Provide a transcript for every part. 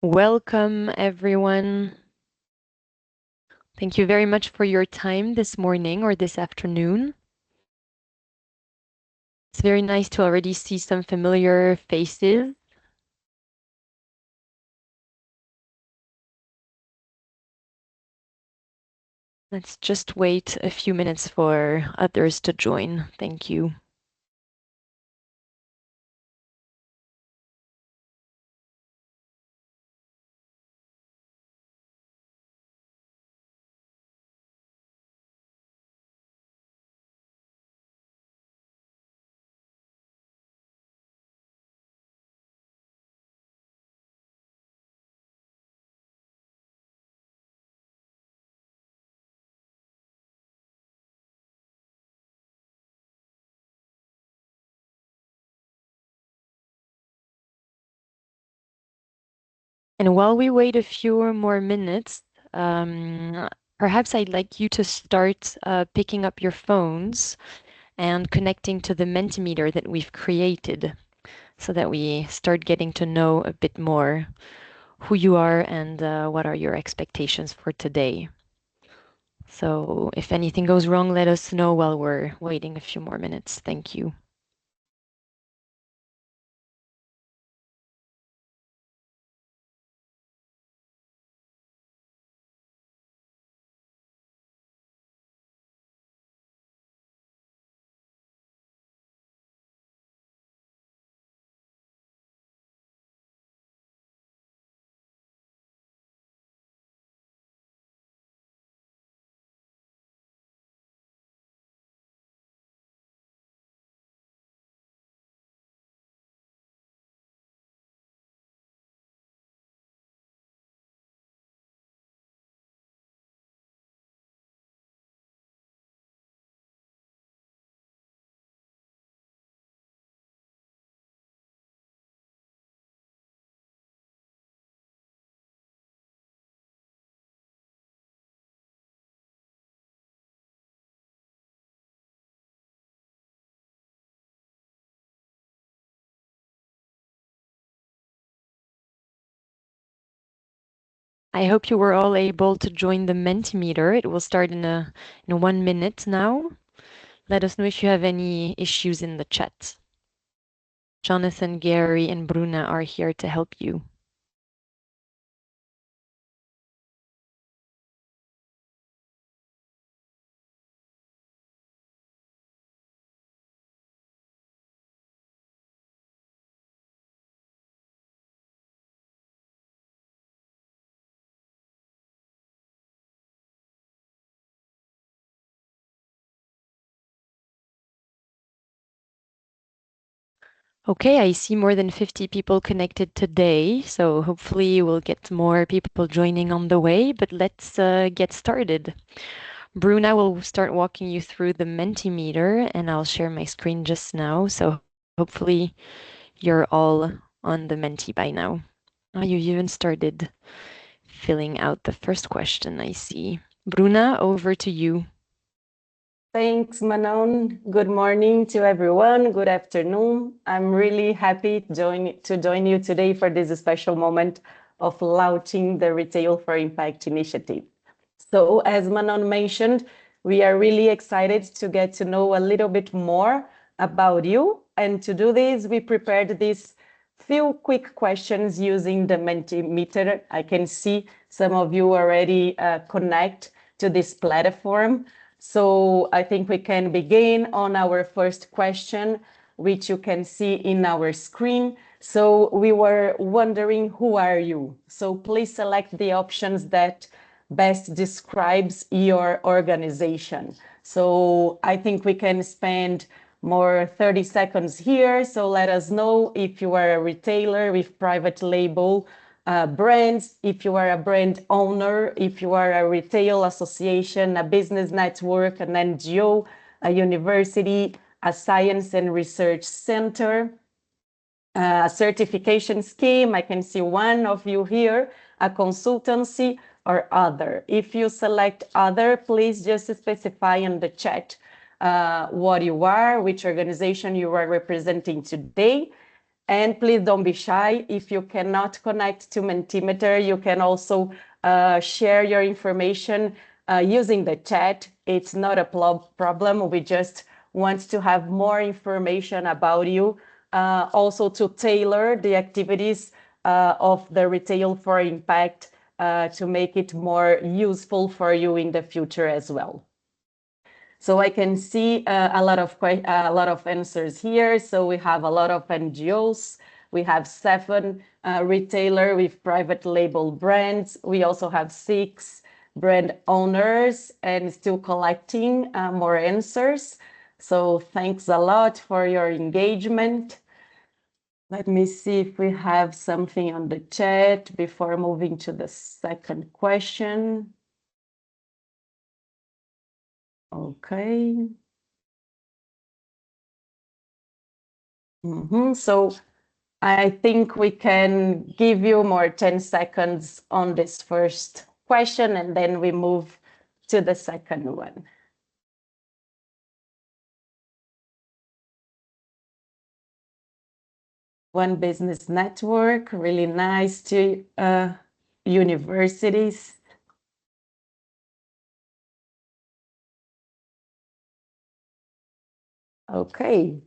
Welcome, everyone. Thank you very much for your time this morning or this afternoon. It's very nice to already see some familiar faces. Let's just wait a few minutes for others to join. Thank you. And while we wait a few more minutes, perhaps I'd like you to start picking up your phones and connecting to the Mentimeter that we've created so that we start getting to know a bit more who you are and what are your expectations for today. So if anything goes wrong, let us know while we're waiting a few more minutes. Thank you. I hope you were all able to join the Mentimeter. It will start in 1 minute now. Let us know if you have any issues in the chat. Jonathan, Gary, and Bruna are here to help you. Okay, I see more than 50 people connected today, so hopefully we'll get more people joining on the way, but let's get started. Bruna will start walking you through the Mentimeter, and I'll share my screen just now, so hopefully you're all on the Menti by now. Oh, you even started filling out the first question, I see. Bruna, over to you. Thanks, Manon. Good morning to everyone. Good afternoon. I'm really happy to join you today for this special moment of launching the Retail4Impact Initiative. So, as Manon mentioned, we are really excited to get to know a little bit more about you. And to do this, we prepared these few quick questions using the Mentimeter. I can see some of you already connect to this platform. So I think we can begin on our first question, which you can see in our screen. So we were wondering, who are you? So please select the options that best describes your organization. So I think we can spend more 30 seconds here. So let us know if you are a retailer with private label brands, if you are a brand owner, if you are a retail association, a business network, an NGO, a university, a science and research center, a certification scheme. I can see one of you here, a consultancy or other. If you select other, please just specify in the chat what you are, which organization you are representing today. And please don't be shy. If you cannot connect to Mentimeter, you can also share your information using the chat. It's not a problem. We just want to have more information about you, also to tailor the activities of the Retail for Impact to make it more useful for you in the future as well. So I can see a lot of answers here. So we have a lot of NGOs. We have 7 retailer with private label brands. We also have 6 brand owners and still collecting more answers. So thanks a lot for your engagement. Let me see if we have something on the chat before moving to the second question. Okay. So I think we can give you more 10 seconds on this first question, and then we move to the second one. One Business Network, really nice to universities. Okay.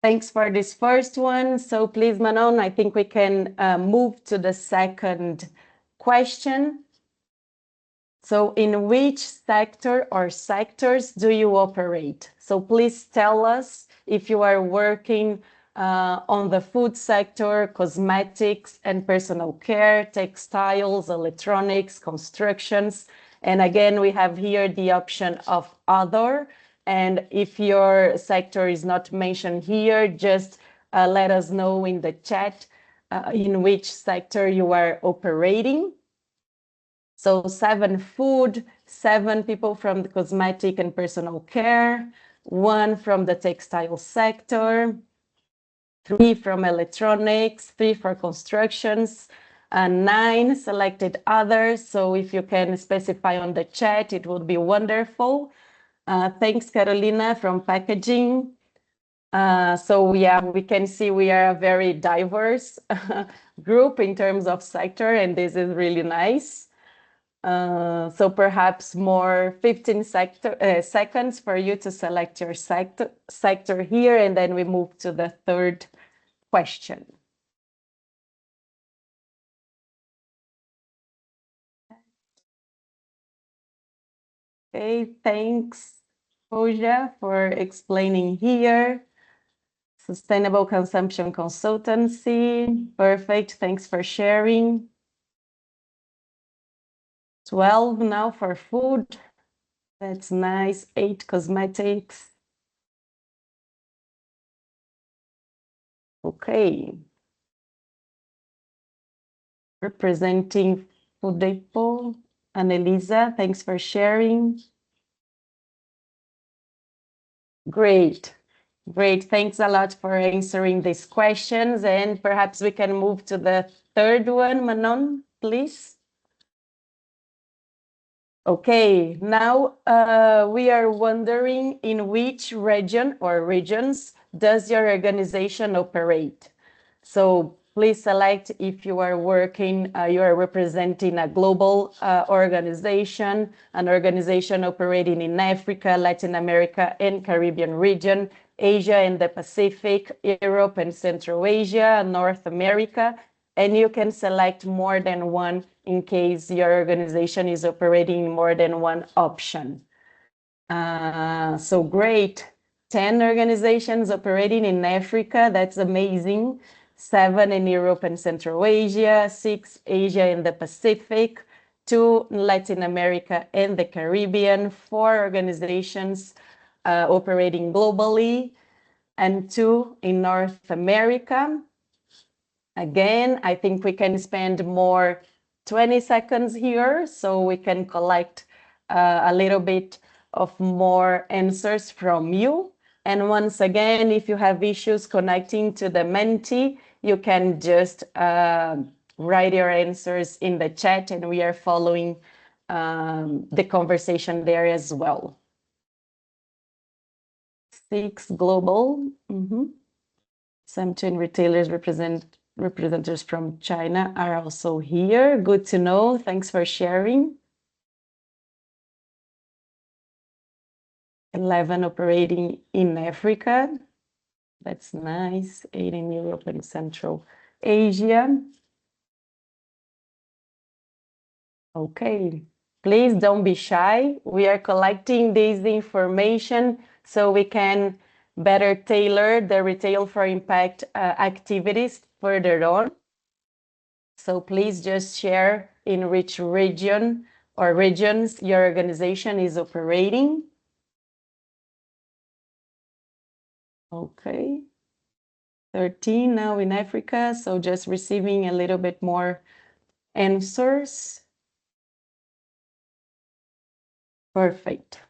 Thanks for this first one. So please, Manon, I think we can move to the second question. So in which sector or sectors do you operate? So please tell us if you are working on the food sector, cosmetics and personal care, textiles, electronics, constructions. And again, we have here the option of other. And if your sector is not mentioned here, just let us know in the chat in which sector you are operating. So 7 food, 7 people from the cosmetic and personal care, 1 from the textile sector, 3 from electronics, 3 for constructions, and 9 selected others. So if you can specify on the chat, it would be wonderful. Thanks, Carolina from packaging. So yeah, we can see we are a very diverse group in terms of sector, and this is really nice. So perhaps more 15 seconds for you to select your sector here, and then we move to the third question. Okay, thanks, Pooja, for explaining here. Sustainable Consumption Consultancy, perfect, thanks for sharing. 12 now for food, that's nice, 8 cosmetics. Okay. Representing Food Depot, Annelisa, thanks for sharing. Great, great. Thanks a lot for answering these questions. And perhaps we can move to the third one, Manon, please. Okay, now we are wondering in which region or regions does your organization operate? So please select if you are working, you are representing a global organization, an organization operating in Africa, Latin America, and Caribbean region, Asia and the Pacific, Europe and Central Asia, North America, and you can select more than one in case your organization is operating in more than one option. So great. 10 organizations operating in Africa, that's amazing. 7 in Europe and Central Asia, 6 Asia and the Pacific, 2 Latin America and the Caribbean, 4 organizations operating globally, and 2 in North America. Again, I think we can spend more 20 seconds here so we can collect a little bit of more answers from you. And once again, if you have issues connecting to the Menti, you can just write your answers in the chat and we are following the conversation there as well. 6 global. Some chain retailers representatives from China are also here. Good to know. Thanks for sharing. 11 operating in Africa. That's nice. 8 in Europe and Central Asia. Okay, please don't be shy. We are collecting this information so we can better tailor the Retail for Impact activities further on. So please just share in which region or regions your organization is operating. Okay, 13 now in Africa, so just receiving a little bit more answers. Perfect.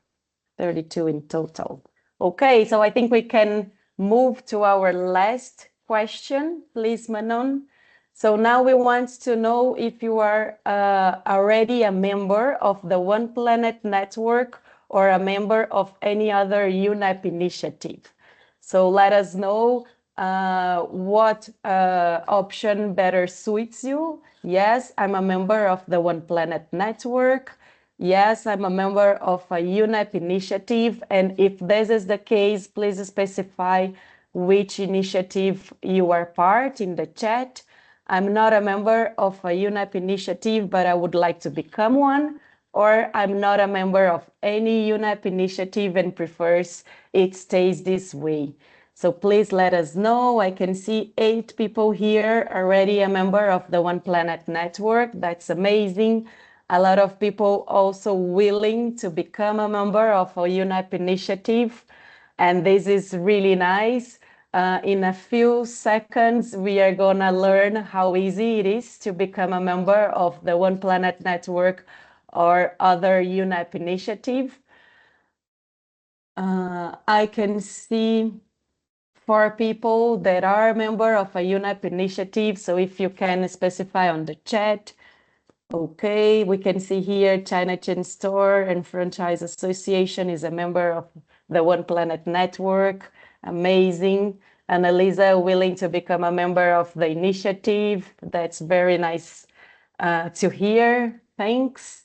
32 in total. Okay, so I think we can move to our last question, please, Manon. So now we want to know if you are already a member of the One Planet Network or a member of any other UNEP initiative. So let us know what option better suits you. Yes, I'm a member of the One Planet Network. Yes, I'm a member of a UNEP initiative. And if this is the case, please specify which initiative you are part in the chat. I'm not a member of a UNEP initiative, but I would like to become one. Or I'm not a member of any UNEP initiative and prefers it stays this way. So please let us know. I can see 8 people here already a member of the One Planet Network. That's amazing. A lot of people also willing to become a member of a UNEP initiative. And this is really nice. In a few seconds, we are gonna learn how easy it is to become a member of the One Planet Network or other UNEP initiative. I can see 4 people that are a member of a UNEP initiative. So if you can specify on the chat. Okay, we can see here China Chain Store and Franchise Association is a member of the One Planet Network. Amazing. Annalisa willing to become a member of the initiative. That's very nice to hear. Thanks.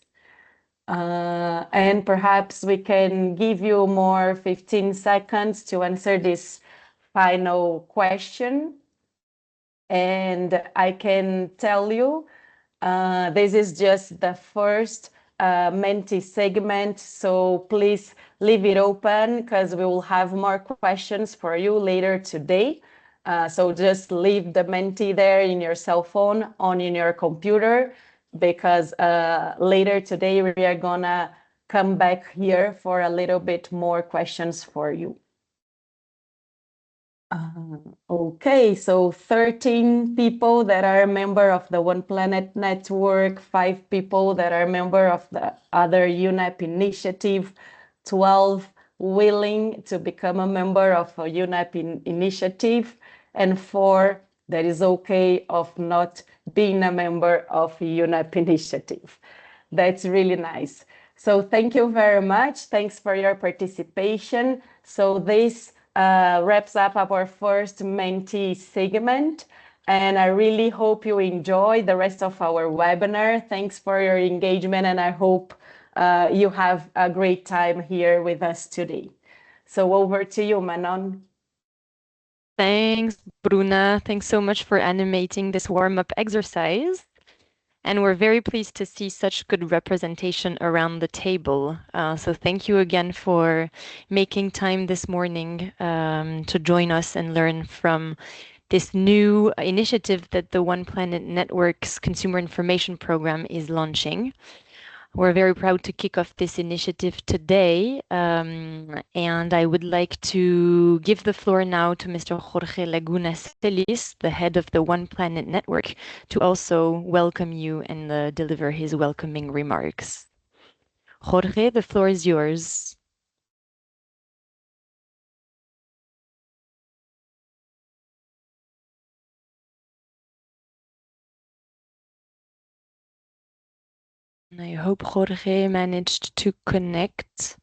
And perhaps we can give you more 15 seconds to answer this final question. And I can tell you this is just the first Menti segment, so please leave it open because we will have more questions for you later today. So just leave the Menti there in your cell phone, on in your computer, because later today we are gonna come back here for a little bit more questions for you. Okay, so 13 people that are a member of the One Planet Network, 5 people that are a member of the other UNEP initiative, 12 willing to become a member of a UNEP initiative, and 4 that is okay of not being a member of a UNEP initiative. That's really nice. So thank you very much. Thanks for your participation. So this wraps up our first Mentee segment. And I really hope you enjoy the rest of our webinar. Thanks for your engagement, and I hope you have a great time here with us today. So over to you, Manon. Thanks, Bruna. Thanks so much for animating this warm-up exercise. And we're very pleased to see such good representation around the table. So thank you again for making time this morning to join us and learn from this new initiative that the One Planet Network's Consumer Information Program is launching. We're very proud to kick off this initiative today, and I would like to give the floor now to Mr. Jorge Laguna Celis, the head of the One Planet Network, to also welcome you and deliver his welcoming remarks. Jorge, the floor is yours. I hope Jorge managed to connect.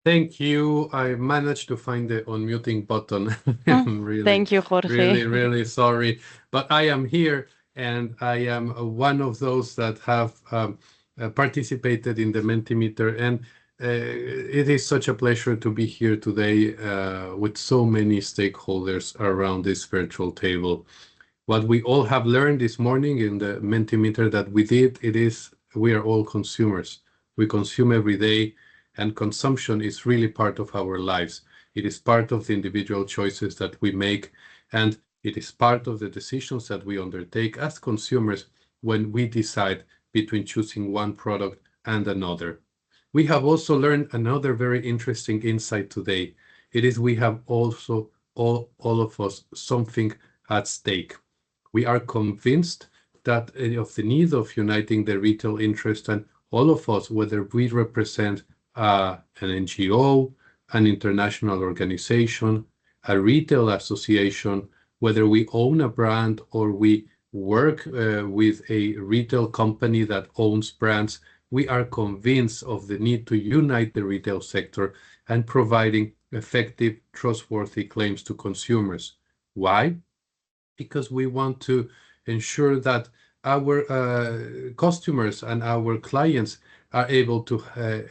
Thank you. I managed to find the unmuting button. I'm really, Thank you, Jorge. really, really sorry. But I am here and I am one of those that have participated in the Mentimeter. And it is such a pleasure to be here today with so many stakeholders around this virtual table. What we all have learned this morning in the Mentimeter that we did, it is we are all consumers. We consume every day, and consumption is really part of our lives. It is part of the individual choices that we make, and it is part of the decisions that we undertake as consumers when we decide between choosing one product and another. We have also learned another very interesting insight today. It is we have also all of us something at stake. We are convinced that of the need of uniting the retail interest, and all of us, whether we represent an NGO, an international organization, a retail association, whether we own a brand or we work with a retail company that owns brands, we are convinced of the need to unite the retail sector and providing effective, trustworthy claims to consumers. Why? Because we want to ensure that our customers and our clients are able to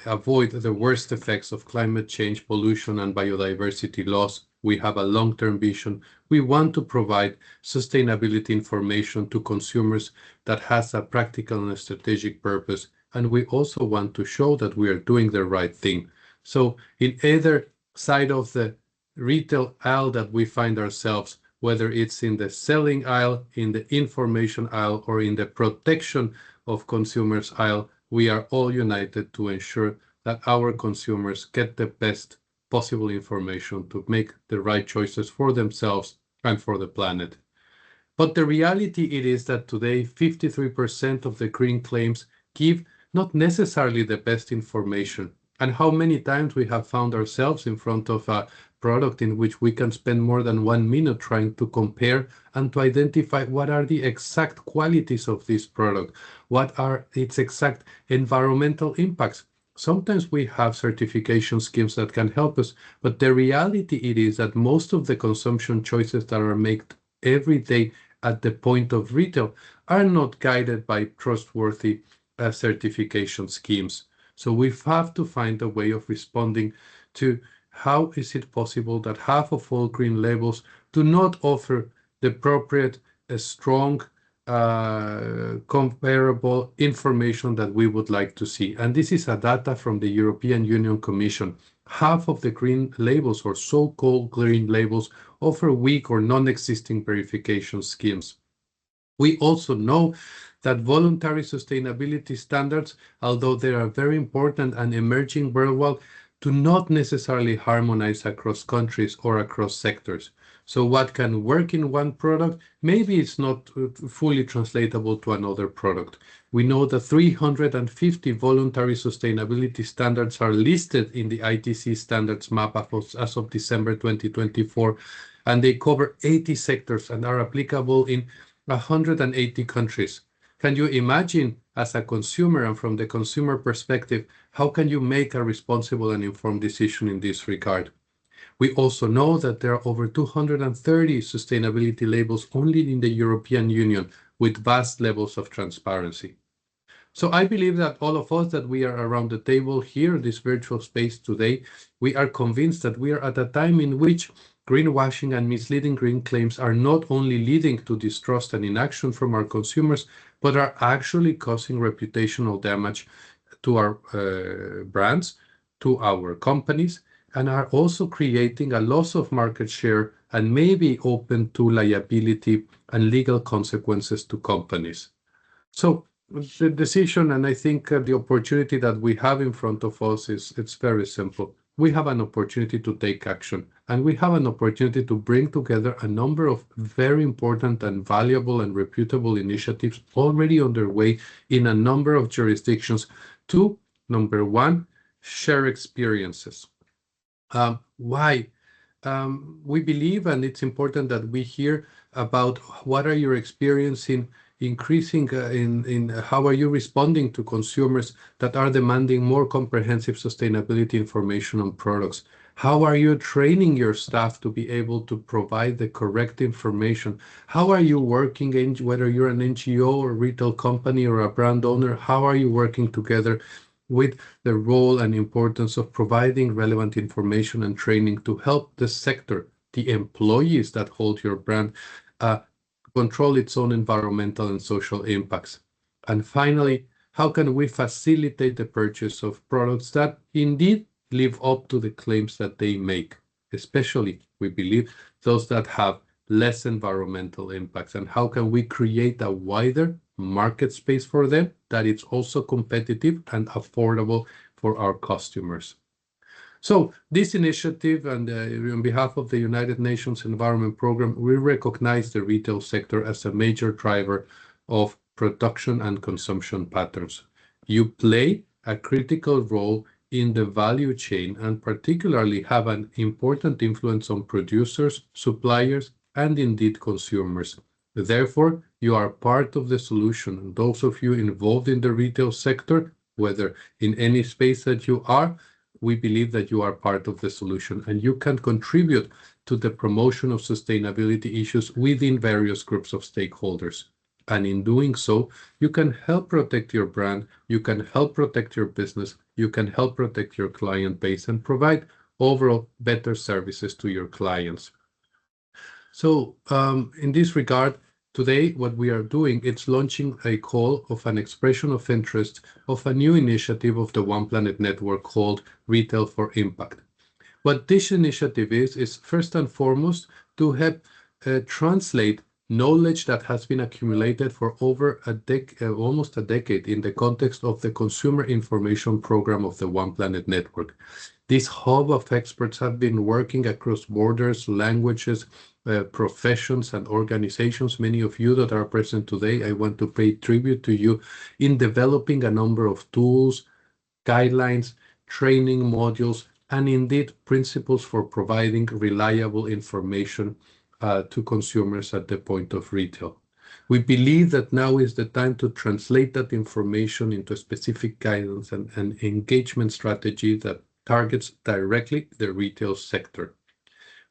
avoid the worst effects of climate change, pollution, and biodiversity loss. We have a long-term vision. We want to provide sustainability information to consumers that has a practical and strategic purpose. And we also want to show that we are doing the right thing. So in either side of the retail aisle that we find ourselves, whether it's in the selling aisle, in the information aisle, or in the protection of consumers aisle, we are all united to ensure that our consumers get the best possible information to make the right choices for themselves and for the planet. But the reality it is that today 53% of the green claims give not necessarily the best information. And how many times we have found ourselves in front of a product in which we can spend more than 1 minute trying to compare and to identify what are the exact qualities of this product, what are its exact environmental impacts. Sometimes we have certification schemes that can help us, but the reality it is that most of the consumption choices that are made every day at the point of retail are not guided by trustworthy certification schemes. So we have to find a way of responding to how is it possible that half of all green labels do not offer the appropriate, strong, comparable information that we would like to see. And this is a data from the European Union Commission. Half of the green labels or so-called green labels offer weak or non-existing verification schemes. We also know that voluntary sustainability standards, although they are very important and emerging worldwide, do not necessarily harmonize across countries or across sectors. So what can work in one product, maybe it's not fully translatable to another product. We know that 350 voluntary sustainability standards are listed in the ITC standards map as of December 2024, and they cover 80 sectors and are applicable in 180 countries. Can you imagine, as a consumer and from the consumer perspective, how can you make a responsible and informed decision in this regard? We also know that there are over 230 sustainability labels only in the European Union with vast levels of transparency. So I believe that all of us that we are around the table here in this virtual space today, we are convinced that we are at a time in which greenwashing and misleading green claims are not only leading to distrust and inaction from our consumers, but are actually causing reputational damage to our brands, to our companies, and are also creating a loss of market share and maybe open to liability and legal consequences to companies. So the decision, and I think the opportunity that we have in front of us it's very simple. We have an opportunity to take action, and we have an opportunity to bring together a number of very important and valuable and reputable initiatives already underway in a number of jurisdictions to, number one, share experiences. Why? We believe, and it's important that we hear about what are your experience increasing in how are you responding to consumers that are demanding more comprehensive sustainability information on products? How are you training your staff to be able to provide the correct information? How are you working, whether you're an NGO or retail company or a brand owner, how are you working together with the role and importance of providing relevant information and training to help the sector, the employees that hold your brand, control its own environmental and social impacts? And finally, how can we facilitate the purchase of products that indeed live up to the claims that they make, especially, we believe, those that have less environmental impacts? And how can we create a wider market space for them that it's also competitive and affordable for our customers? So this initiative, and on behalf of the United Nations Environment Programme, we recognize the retail sector as a major driver of production and consumption patterns. You play a critical role in the value chain and particularly have an important influence on producers, suppliers, and indeed consumers. Therefore, you are part of the solution. And those of you involved in the retail sector, whether in any space that you are, we believe that you are part of the solution and you can contribute to the promotion of sustainability issues within various groups of stakeholders. And in doing so, you can help protect your brand, you can help protect your business, you can help protect your client base and provide overall better services to your clients. So in this regard, today, what we are doing, it's launching a call of an expression of interest of a new initiative of the One Planet Network called Retail4Impact. What this initiative is first and foremost to help translate knowledge that has been accumulated for over almost a decade in the context of the Consumer Information Program of the One Planet Network. This hub of experts have been working across borders, languages, professions and organizations. Many of you that are present today, I want to pay tribute to you in developing a number of tools, guidelines, training modules, and indeed principles for providing reliable information to consumers at the point of retail. We believe that now is the time to translate that information into specific guidance and engagement strategy that targets directly the retail sector.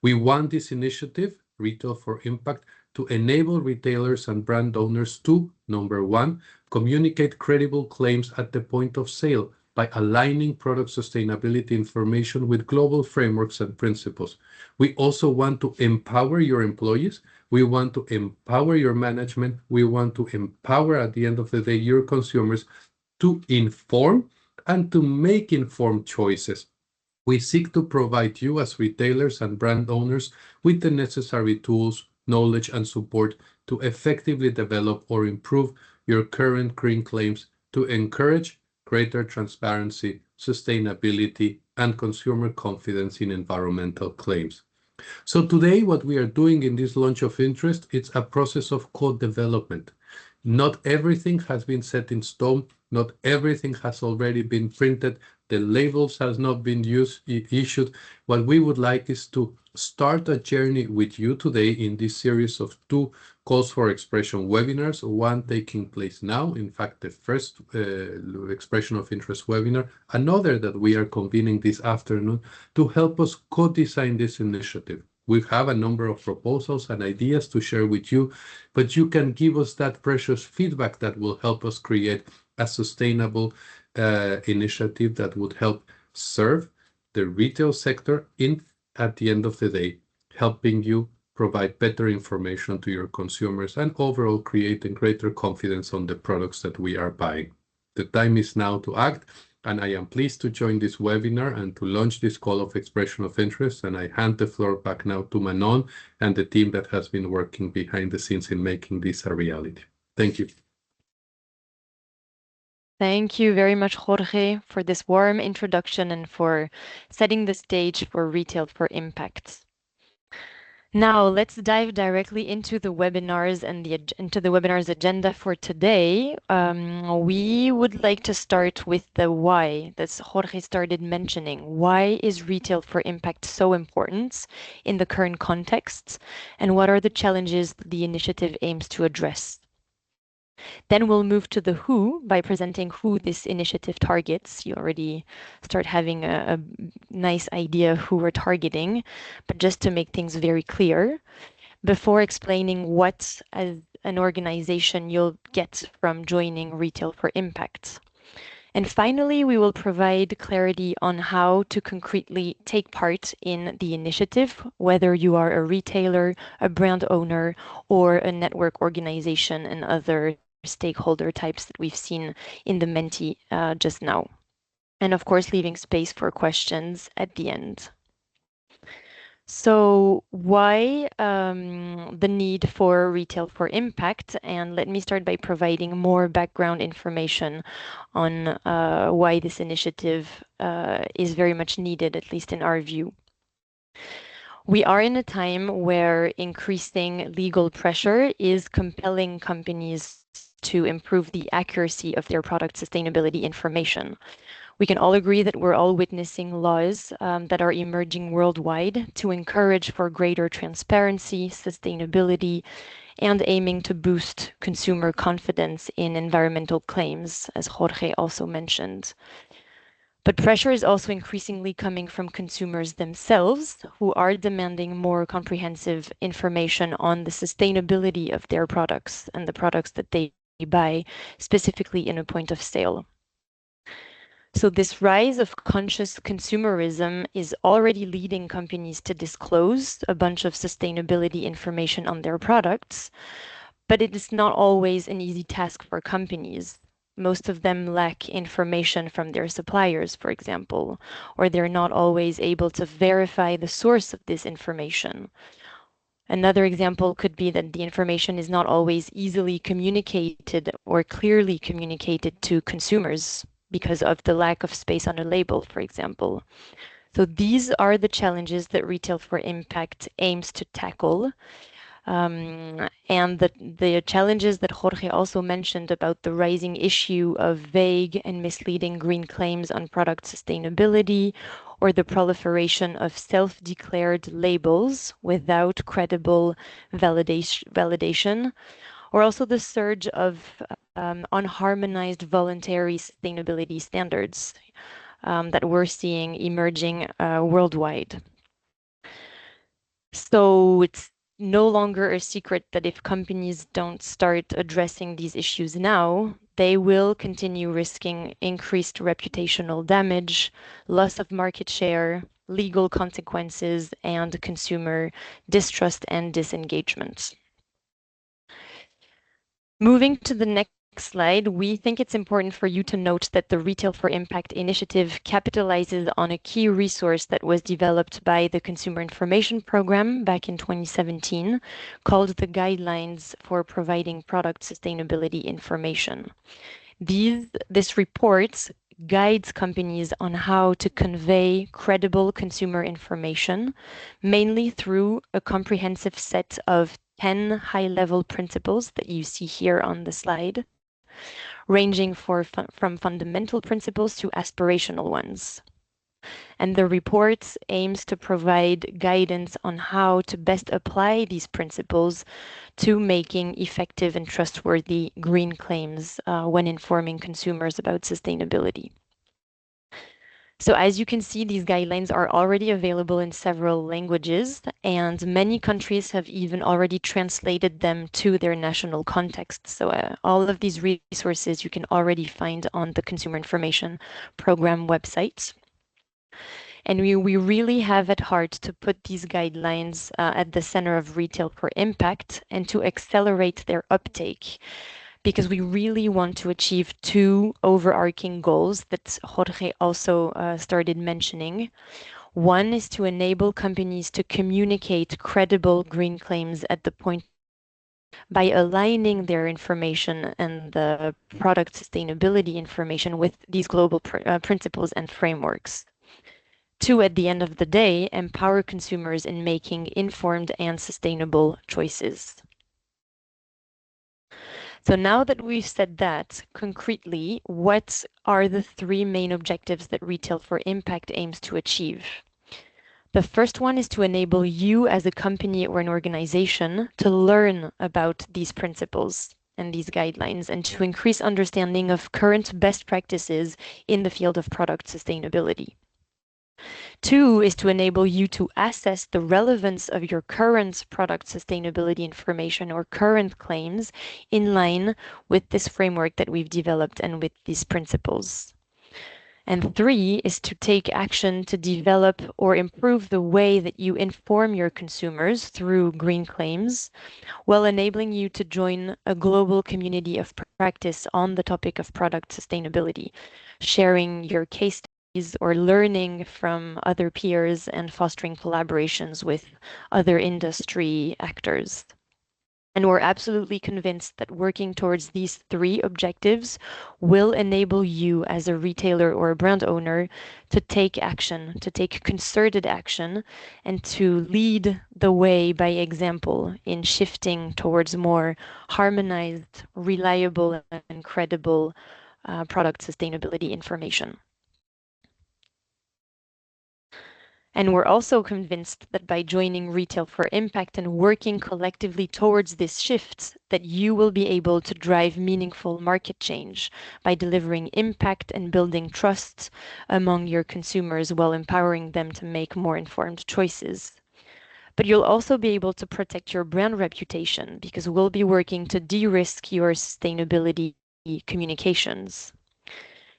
We want this initiative, Retail4Impact, to enable retailers and brand owners to, number one, communicate credible claims at the point of sale by aligning product sustainability information with global frameworks and principles. We also want to empower your employees. We want to empower your management. We want to empower, at the end of the day, your consumers to inform and to make informed choices. We seek to provide you as retailers and brand owners with the necessary tools, knowledge, and support to effectively develop or improve your current green claims to encourage greater transparency, sustainability, and consumer confidence in environmental claims. So today, what we are doing in this launch of interest, it's a process of co-development. Not everything has been set in stone. Not everything has already been printed. The labels has not been issued. What we would like is to start a journey with you today in this series of 2 calls for expression webinars, one taking place now, in fact, the first expression of interest webinar, another that we are convening this afternoon to help us co-design this initiative. We have a number of proposals and ideas to share with you, but you can give us that precious feedback that will help us create a sustainable initiative that would help serve the retail sector at the end of the day, helping you provide better information to your consumers and overall creating greater confidence on the products that we are buying. The time is now to act, and I am pleased to join this webinar and to launch this call of expression of interest. And I hand the floor back now to Manon and the team that has been working behind the scenes in making this a reality. Thank you. Thank you very much, Jorge, for this warm introduction and for setting the stage for Retail4Impact. Now, let's dive directly into the webinars and into the webinar's agenda for today. We would like to start with the why that Jorge started mentioning. Why is Retail4Impact so important in the current context, and what are the challenges the initiative aims to address? Then we'll move to the who by presenting who this initiative targets. You already start having a nice idea of who we're targeting, but just to make things very clear, before explaining what, as an organization, you'll get from joining Retail for Impact. And finally, we will provide clarity on how to concretely take part in the initiative, whether you are a retailer, a brand owner, or a network organization and other stakeholder types that we've seen in the Menti just now. And of course, leaving space for questions at the end. So why the need for Retail for Impact? And let me start by providing more background information on why this initiative is very much needed, at least in our view. We are in a time where increasing legal pressure is compelling companies to improve the accuracy of their product sustainability information. We can all agree that we're all witnessing laws that are emerging worldwide to encourage for greater transparency, sustainability, and aiming to boost consumer confidence in environmental claims, as Jorge also mentioned. But pressure is also increasingly coming from consumers themselves, who are demanding more comprehensive information on the sustainability of their products and the products that they buy, specifically in a point of sale. So this rise of conscious consumerism is already leading companies to disclose a bunch of sustainability information on their products, but it is not always an easy task for companies. Most of them lack information from their suppliers, for example, or they're not always able to verify the source of this information. Another example could be that the information is not always easily communicated or clearly communicated to consumers because of the lack of space on a label, for example. So these are the challenges that Retail for Impact aims to tackle. And the challenges that Jorge also mentioned about the rising issue of vague and misleading green claims on product sustainability, or the proliferation of self-declared labels without credible validation, or also the surge of unharmonized voluntary sustainability standards that we're seeing emerging worldwide. So it's no longer a secret that if companies don't start addressing these issues now, they will continue risking increased reputational damage, loss of market share, legal consequences, and consumer distrust and disengagement. Moving to the next slide, we think it's important for you to note that the Retail for Impact initiative capitalizes on a key resource that was developed by the Consumer Information Program back in 2017, called the Guidelines for Providing Product Sustainability Information. This report guides companies on how to convey credible consumer information, mainly through a comprehensive set of 10 high-level principles that you see here on the slide, ranging from fundamental principles to aspirational ones. And the report aims to provide guidance on how to best apply these principles to making effective and trustworthy green claims when informing consumers about sustainability. So as you can see, these guidelines are already available in several languages, and many countries have even already translated them to their national context. So all of these resources you can already find on the Consumer Information Program website. And we really have at heart to put these guidelines at the center of Retail for Impact and to accelerate their uptake, because we really want to achieve two overarching goals that Jorge also started mentioning. One is to enable companies to communicate credible green claims at the point by aligning their information and the product sustainability information with these global principles and frameworks. Two, at the end of the day, empower consumers in making informed and sustainable choices. So now that we've said that, concretely, what are the three main objectives that Retail for Impact aims to achieve? The first one is to enable you as a company or an organization to learn about these principles. and these guidelines, and to increase understanding of current best practices in the field of product sustainability. 2 is to enable you to assess the relevance of your current product sustainability information or current claims in line with this framework that we've developed and with these principles. And 3 is to take action to develop or improve the way that you inform your consumers through green claims, while enabling you to join a global community of practice on the topic of product sustainability, sharing your case studies or learning from other peers and fostering collaborations with other industry actors. And we're absolutely convinced that working towards these 3 objectives will enable you as a retailer or a brand owner to take action, to take concerted action, and to lead the way by example in shifting towards more harmonized, reliable, and credible product sustainability information. And we're also convinced that by joining Retail for Impact and working collectively towards this shift, that you will be able to drive meaningful market change by delivering impact and building trust among your consumers while empowering them to make more informed choices. But you'll also be able to protect your brand reputation because we'll be working to de-risk your sustainability communications.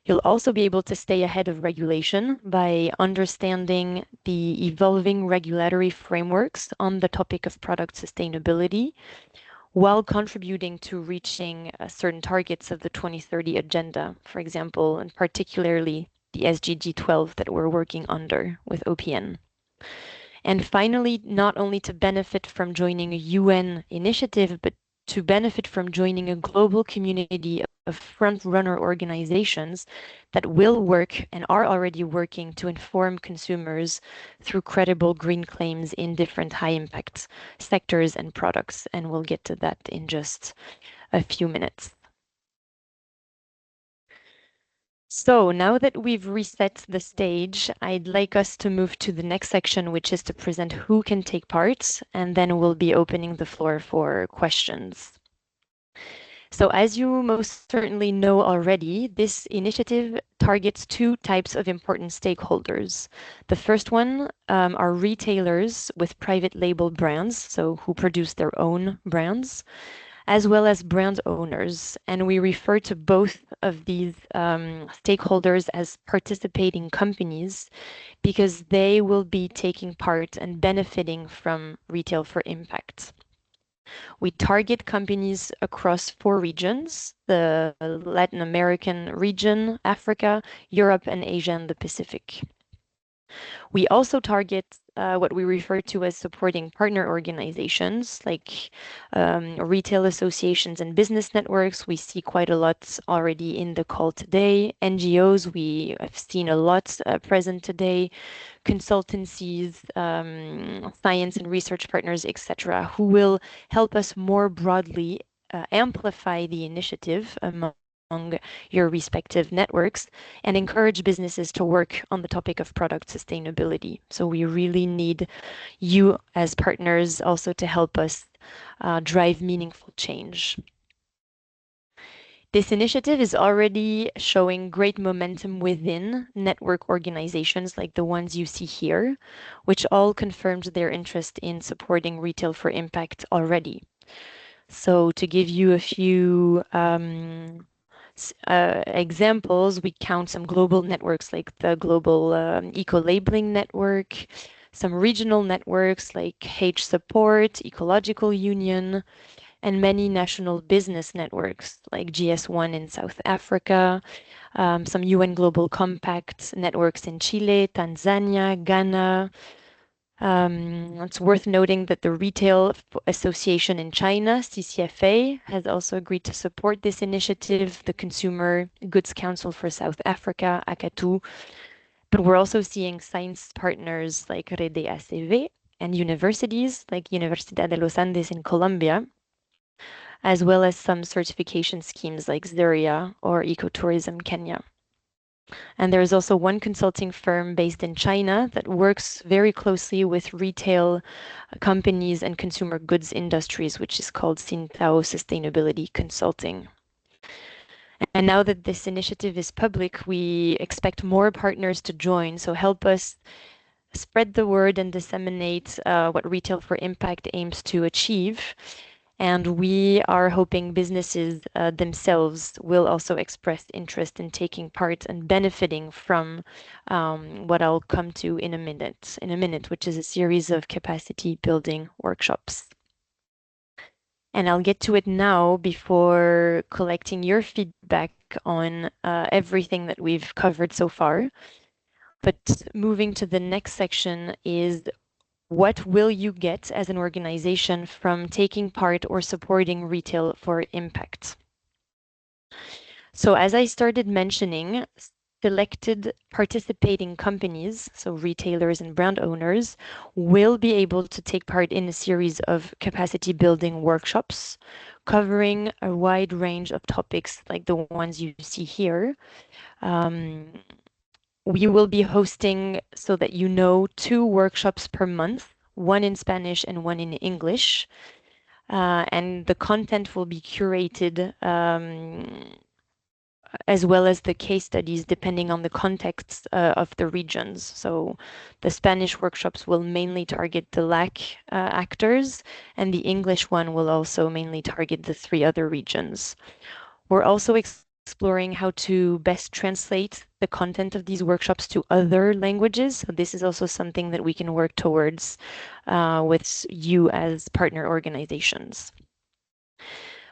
You'll also be able to stay ahead of regulation by understanding the evolving regulatory frameworks on the topic of product sustainability, while contributing to reaching certain targets of the 2030 agenda, for example, and particularly the SDG 12 that we're working under with OPN. And finally, not only to benefit from joining a UN initiative, but to benefit from joining a global community of front-runner organizations that will work and are already working to inform consumers through credible green claims in different high-impact sectors and products. And we'll get to that in just a few minutes. So now that we've reset the stage, I'd like us to move to the next section, which is to present who can take part, and then we'll be opening the floor for questions. So as you most certainly know already, this initiative targets 2 types of important stakeholders. The first one are retailers with private label brands, so who produce their own brands, as well as brand owners. And we refer to both of these stakeholders as participating companies because they will be taking part and benefiting from Retail for Impact. We target companies across 4 regions, the Latin American region, Africa, Europe, and Asia and the Pacific. We also target what we refer to as supporting partner organizations like retail associations and business networks. We see quite a lot already in the call today. NGOs, we have seen a lot present today. Consultancies, science and research partners, etc., who will help us more broadly amplify the initiative among your respective networks and encourage businesses to work on the topic of product sustainability. So we really need you as partners also to help us drive meaningful change. This initiative is already showing great momentum within network organizations like the ones you see here, which all confirmed their interest in supporting Retail for Impact already. So to give you a few examples, we count some global networks like the Global Eco-Labeling Network, some regional networks like H Support, Ecological Union, and many national business networks like GS1 in South Africa, some UN Global Compact networks in Chile, Tanzania, Ghana. It's worth noting that the Retail Association in China, CCFA, has also agreed to support this initiative, the Consumer Goods Council for South Africa, ACATU, but we're also seeing science partners like Rede ACV and universities like Universidad de los Andes in Colombia, as well as some certification schemes like Xuria or Ecotourism Kenya. And there is also one consulting firm based in China that works very closely with retail companies and consumer goods industries, which is called Sintao Sustainability Consulting. And now that this initiative is public, we expect more partners to join. So help us spread the word and disseminate what Retail for Impact aims to achieve. And we are hoping businesses themselves will also express interest in taking part and benefiting from what I'll come to in a minute, which is a series of capacity building workshops. And I'll get to it now before collecting your feedback on everything that we've covered so far. But moving to the next section is what will you get as an organization from taking part or supporting Retail for Impact? So as I started mentioning, selected participating companies, so retailers and brand owners, will be able to take part in a series of capacity building workshops covering a wide range of topics like the ones you see here. We will be hosting, so that you know, 2 workshops per month, one in Spanish and one in English. And the content will be curated as well as the case studies depending on the context of the regions. So the Spanish workshops will mainly target the LAC actors, and the English one will also mainly target the 3 other regions. We're also exploring how to best translate the content of these workshops to other languages. So this is also something that we can work towards with you as partner organizations.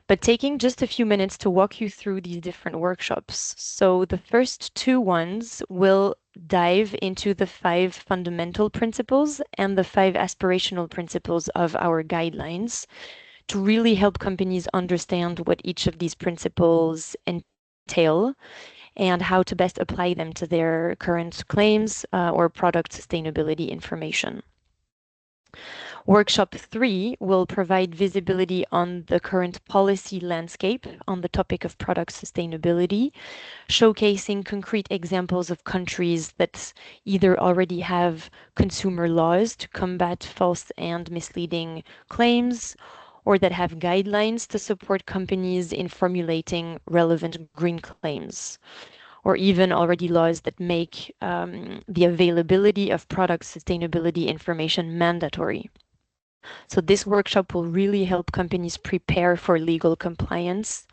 But taking just a few minutes to walk you through these different workshops. So the first 2 ones will dive into the 5 fundamental principles and the 5 aspirational principles of our guidelines to really help companies understand what each of these principles entail and how to best apply them to their current claims or product sustainability information. Workshop 3 will provide visibility on the current policy landscape on the topic of product sustainability, showcasing concrete examples of countries that either already have consumer laws to combat false and misleading claims, or that have guidelines to support companies in formulating relevant green claims, or even already laws that make the availability of product sustainability information mandatory. So this workshop will really help companies prepare for legal compliance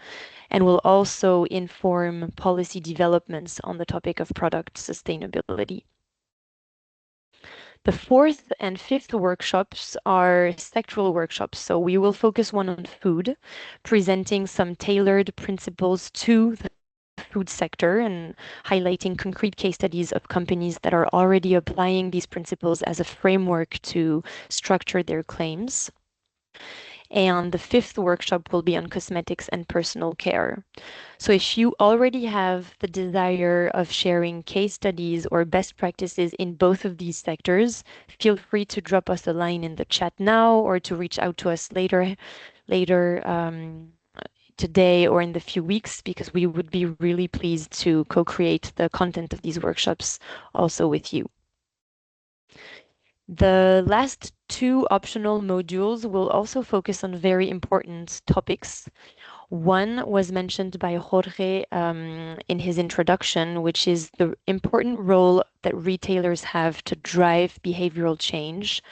and will also inform policy developments on the topic of product sustainability. The 4th and 5th workshops are sectoral workshops. So we will focus one on food, presenting some tailored principles to the food sector and highlighting concrete case studies of companies that are already applying these principles as a framework to structure their claims. And the 5th workshop will be on cosmetics and personal care. So if you already have the desire of sharing case studies or best practices in both of these sectors, feel free to drop us a line in the chat now or to reach out to us later today or in the few weeks, because we would be really pleased to co-create the content of these workshops also with you. The last 2 optional modules will also focus on very important topics. One was mentioned by Jorge in his introduction, which is the important role that retailers have to drive behavioral change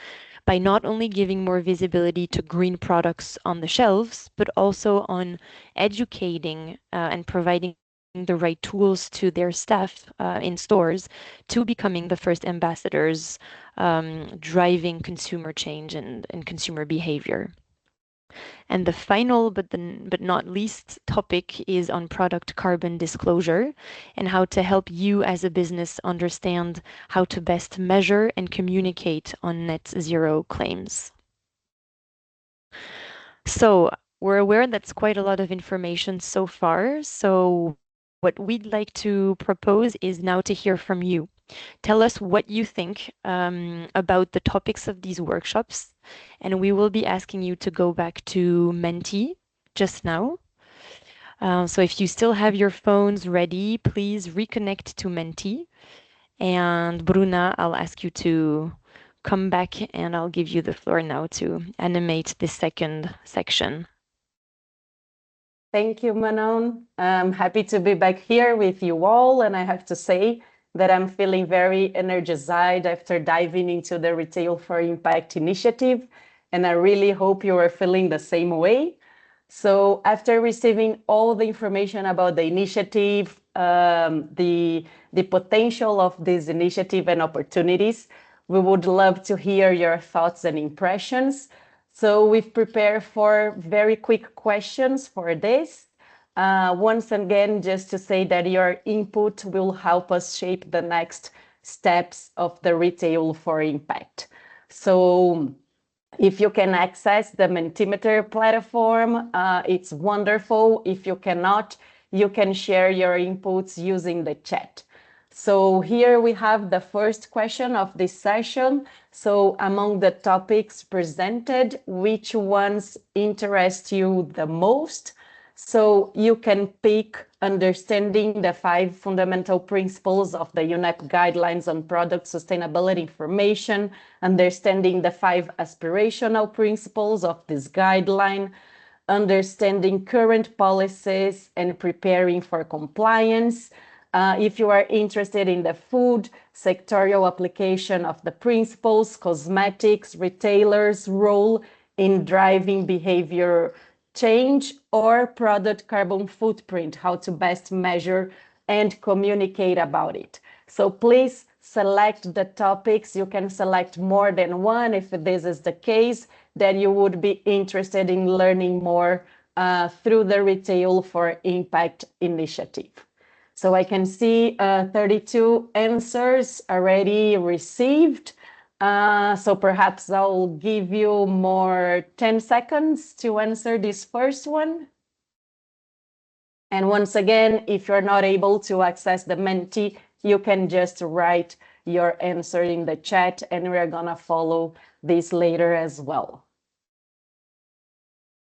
by not only giving more visibility to green products on the shelves, but also on educating and providing the right tools to their staff in stores to becoming the first ambassadors driving consumer change and consumer behavior. And the final but not least topic is on product carbon disclosure and how to help you as a business understand how to best measure and communicate on net zero claims. So we're aware that's quite a lot of information so far. So what we'd like to propose is now to hear from you. Tell us what you think about the topics of these workshops, and we will be asking you to go back to Menti just now. So if you still have your phones ready, please reconnect to Menti. And Bruna, I'll ask you to come back and I'll give you the floor now to animate the second section. Thank you, Manon. I'm happy to be back here with you all. And I have to say that I'm feeling very energized after diving into the Retail4Impact initiative. And I really hope you are feeling the same way. So after receiving all the information about the initiative, the potential of this initiative and opportunities, we would love to hear your thoughts and impressions. So we've prepared 4 very quick questions for this. Once again, just to say that your input will help us shape the next steps of the Retail4Impact. So if you can access the Mentimeter platform, it's wonderful. If you cannot, you can share your inputs using the chat. So here we have the first question of this session. So among the topics presented, which ones interest you the most? So you can pick understanding the 5 fundamental principles of the UNEP guidelines on product sustainability information, understanding the 5 aspirational principles of this guideline, understanding current policies and preparing for compliance. If you are interested in the food sectorial application of the principles, cosmetics, retailers' role in driving behavior change, or product carbon footprint, how to best measure and communicate about it. So please select the topics. You can select more than one if this is the case, that you would be interested in learning more through the Retail4Impact initiative. So I can see 32 answers already received. So perhaps I'll give you more 10 seconds to answer this first one. And once again, if you're not able to access the Menti, you can just write your answer in the chat and we're gonna follow this later as well.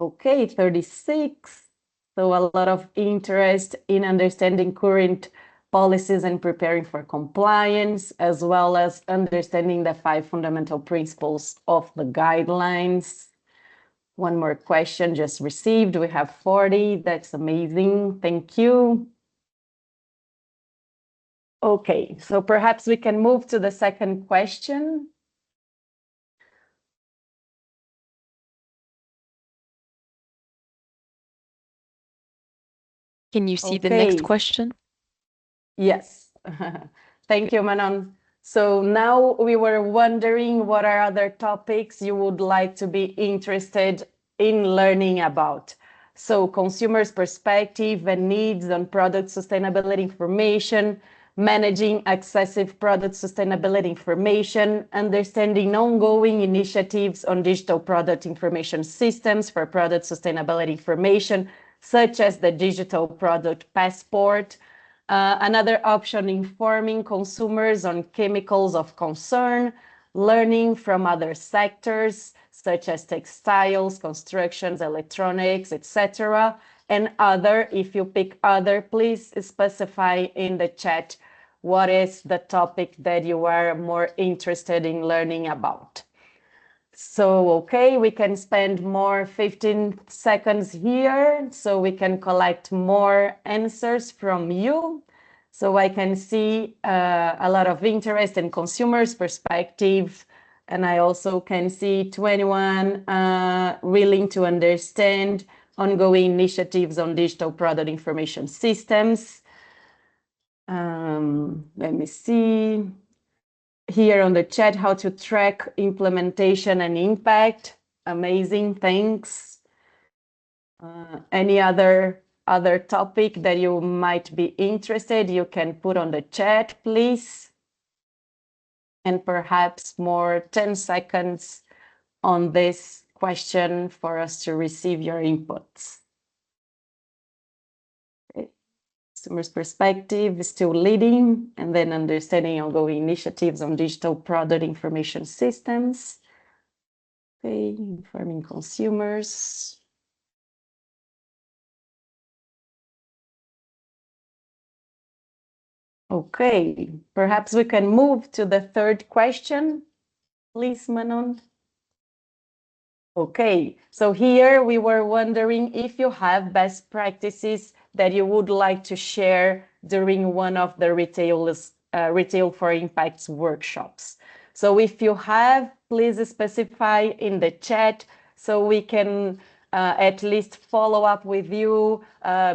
Okay, 36. So a lot of interest in understanding current policies and preparing for compliance, as well as understanding the 5 fundamental principles of the guidelines. One more question just received. We have 40. That's amazing. Thank you. Okay, so perhaps we can move to the second question. Can you see the next question? Yes. Thank you, Manon. So now we were wondering what are other topics you would like to be interested in learning about. So consumers' perspective and needs on product sustainability information, managing excessive product sustainability information, understanding ongoing initiatives on digital product information systems for product sustainability information, such as the digital product passport. Another option, informing consumers on chemicals of concern, learning from other sectors, such as textiles, constructions, electronics, etc. And other, if you pick other, please specify in the chat what is the topic that you are more interested in learning about. So, okay, we can spend more 15 seconds here so we can collect more answers from you. So I can see a lot of interest in consumers' perspective. And I also can see 21 willing to understand ongoing initiatives on digital product information systems. Let me see. Here on the chat, how to track implementation and impact. Amazing, thanks. Any other topic that you might be interested, you can put on the chat, please. And perhaps more 10 seconds on this question for us to receive your inputs. Customers' perspective is still leading, and then understanding ongoing initiatives on digital product information systems. Okay, informing consumers. Okay, perhaps we can move to the third question, please, Manon. Okay, so here we were wondering if you have best practices that you would like to share during one of the Retail for Impact's workshops. So if you have, please specify in the chat so we can at least follow up with you,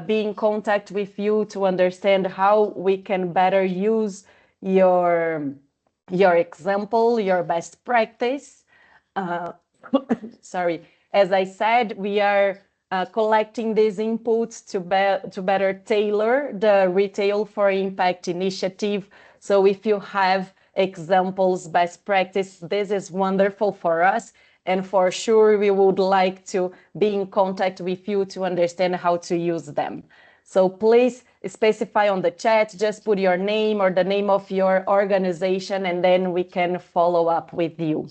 be in contact with you to understand how we can better use your example, your best practice. Sorry, as I said, we are collecting these inputs to better tailor the Retail for Impact initiative. So if you have examples, best practice, this is wonderful for us. And for sure, we would like to be in contact with you to understand how to use them. So please specify on the chat, just put your name or the name of your organization, and then we can follow up with you.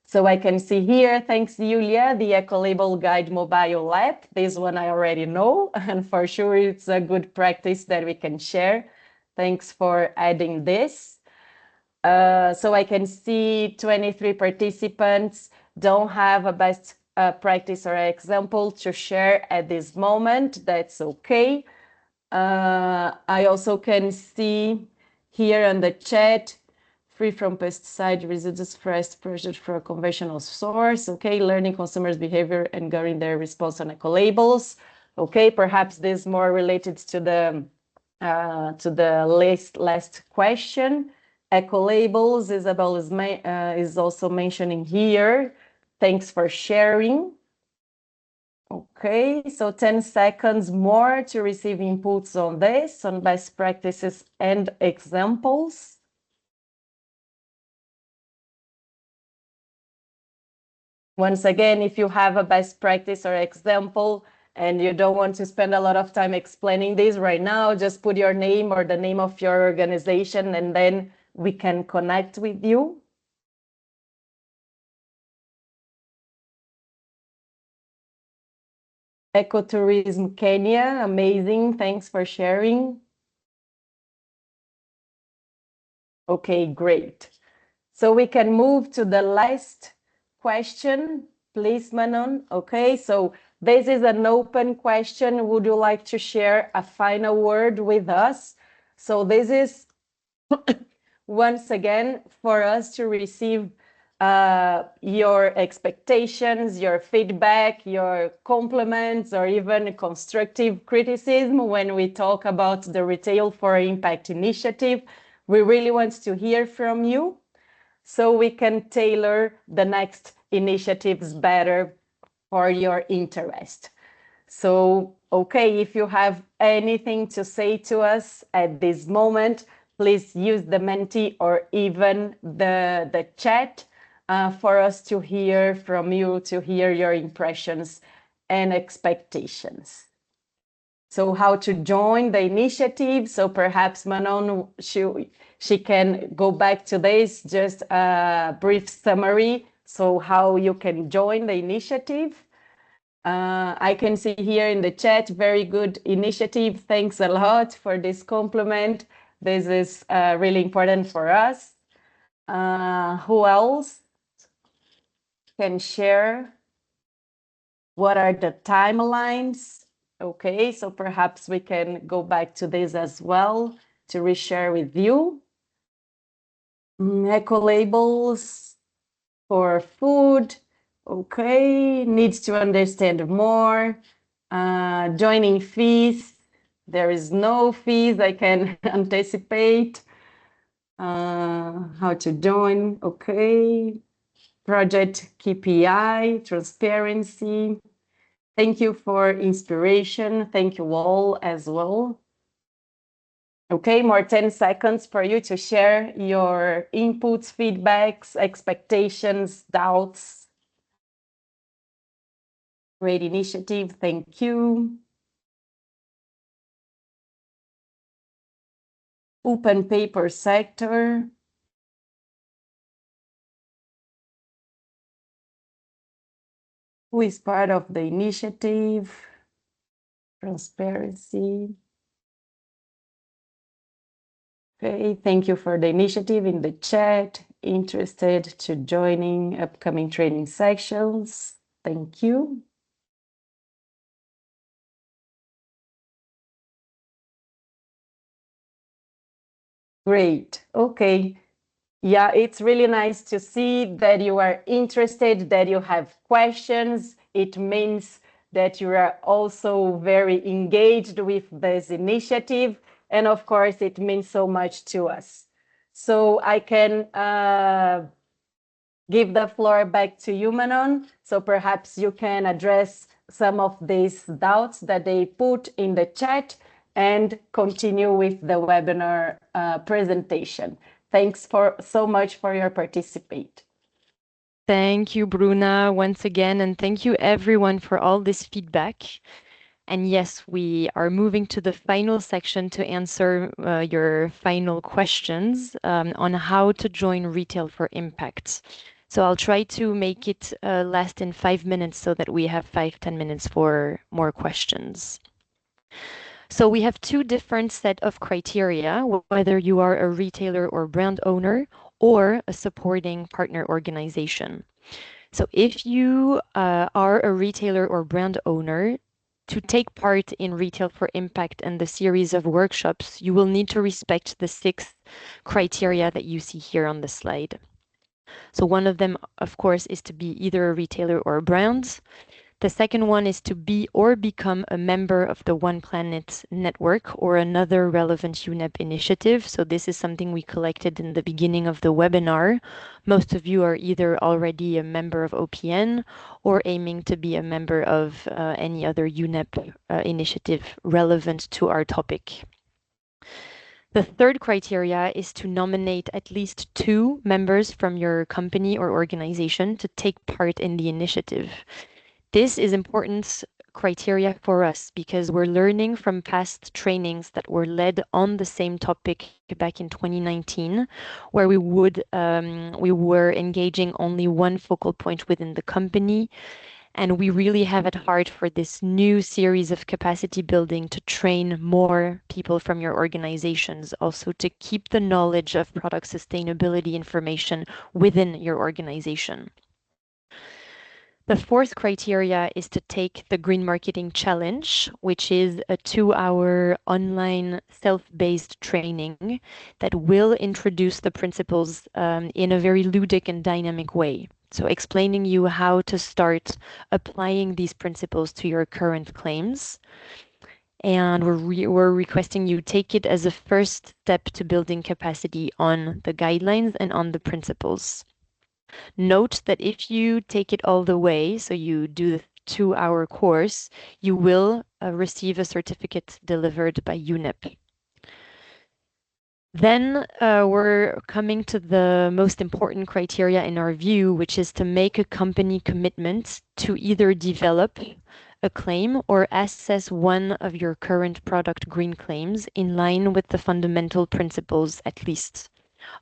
So I can see here, thanks Julia, the Ecolabel Guide mobile app. This one I already know, and for sure it's a good practice that we can share. Thanks for adding this. So I can see 23 participants don't have a best practice or example to share at this moment. That's okay. I also can see here on the chat, free from pesticide residues first purchased from a conventional source. Okay, learning consumers' behavior and guarding their response on eco labels. Okay, perhaps this is more related to the last question. Eco labels, Isabel is also mentioning here. Thanks for sharing. Okay, so 10 seconds more to receive inputs on this, on best practices and examples. Once again, if you have a best practice or example and you don't want to spend a lot of time explaining this right now, just put your name or the name of your organization and then we can connect with you. Ecotourism Kenya, amazing, thanks for sharing. Okay, great. So we can move to the last question, please, Manon. Okay, so this is an open question. Would you like to share a final word with us? So this is once again for us to receive your expectations, your feedback, your compliments, or even constructive criticism when we talk about the Retail for Impact initiative. We really want to hear from you so we can tailor the next initiatives better for your interest. So, okay, if you have anything to say to us at this moment, please use the Menti or even the chat for us to hear from you, to hear your impressions and expectations. So how to join the initiative. So perhaps Manon, she can go back to this, just a brief summary. So how you can join the initiative. I can see here in the chat, very good initiative. Thanks a lot for this compliment. This is really important for us. Who else can share? What are the timelines? Okay, so perhaps we can go back to this as well to reshare with you. Eco labels for food. Okay, needs to understand more. Joining fees. There is no fees, I can anticipate. How to join, okay. Project KPI, transparency. Thank you for inspiration. Thank you all as well. Okay, more 10 seconds for you to share your inputs, feedbacks, expectations, doubts. Great initiative, thank you. Open paper sector. Who is part of the initiative? Transparency. Okay, thank you for the initiative in the chat. Interested to joining upcoming training sections. Thank you. Great. Okay. Yeah, it's really nice to see that you are interested, that you have questions. It means that you are also very engaged with this initiative. And of course, it means so much to us. So I can give the floor back to you, Manon. So perhaps you can address some of these doubts that they put in the chat and continue with the webinar presentation. Thanks so much for your participate. Thank you, Bruna, once again, and thank you everyone for all this feedback. And yes, we are moving to the final section to answer your final questions on how to join Retail for Impact. So I'll try to make it last in 5 minutes so that we have 5-10 minutes for more questions. So we have two different set of criteria, whether you are a retailer or brand owner or a supporting partner organization. So if you are a retailer or brand owner, to take part in Retail for Impact and the series of workshops, you will need to respect the 6 criteria that you see here on the slide. So one of them, of course, is to be either a retailer or a brand. The second one is to be or become a member of the One Planet network or another relevant UNEP initiative. So this is something we collected in the beginning of the webinar. Most of you are either already a member of OPN or aiming to be a member of any other UNEP initiative relevant to our topic. The third criteria is to nominate at least 2 members from your company or organization to take part in the initiative. This is important criteria for us because we're learning from past trainings that were led on the same topic back in 2019, where we were engaging only one focal point within the company. And we really have at heart for this new series of capacity building to train more people from your organizations, also to keep the knowledge of product sustainability information within your organization. The fourth criteria is to take the Green Marketing Challenge, which is a 2-hour online self-based training that will introduce the principles in a very ludic and dynamic way. So explaining you how to start applying these principles to your current claims. And we're requesting you take it as a first step to building capacity on the guidelines and on the principles. Note that if you take it all the way, so you do the 2-hour course, you will receive a certificate delivered by UNEP. Then we're coming to the most important criteria in our view, which is to make a company commitment to either develop a claim or assess one of your current product green claims in line with the fundamental principles, at least,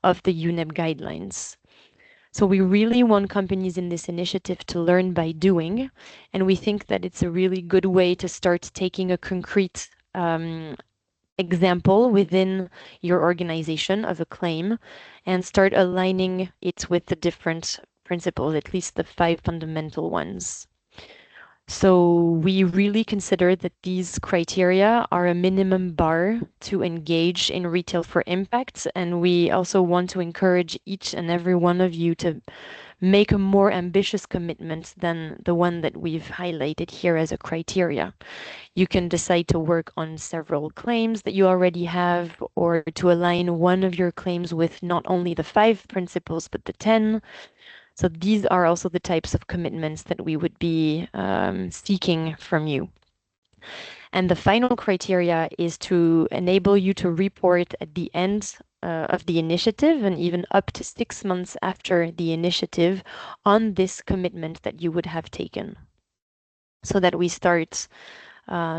of the UNEP guidelines. So we really want companies in this initiative to learn by doing, and we think that it's a really good way to start taking a concrete example within your organization of a claim and start aligning it with the different principles, at least the 5 fundamental ones. So we really consider that these criteria are a minimum bar to engage in Retail for Impact, and we also want to encourage each and every one of you to make a more ambitious commitment than the one that we've highlighted here as a criteria. You can decide to work on several claims that you already have, or to align one of your claims with not only the 5 principles, but the 10. So these are also the types of commitments that we would be seeking from you. And the final criteria is to enable you to report at the end of the initiative and even up to 6 months after the initiative on this commitment that you would have taken, so that we start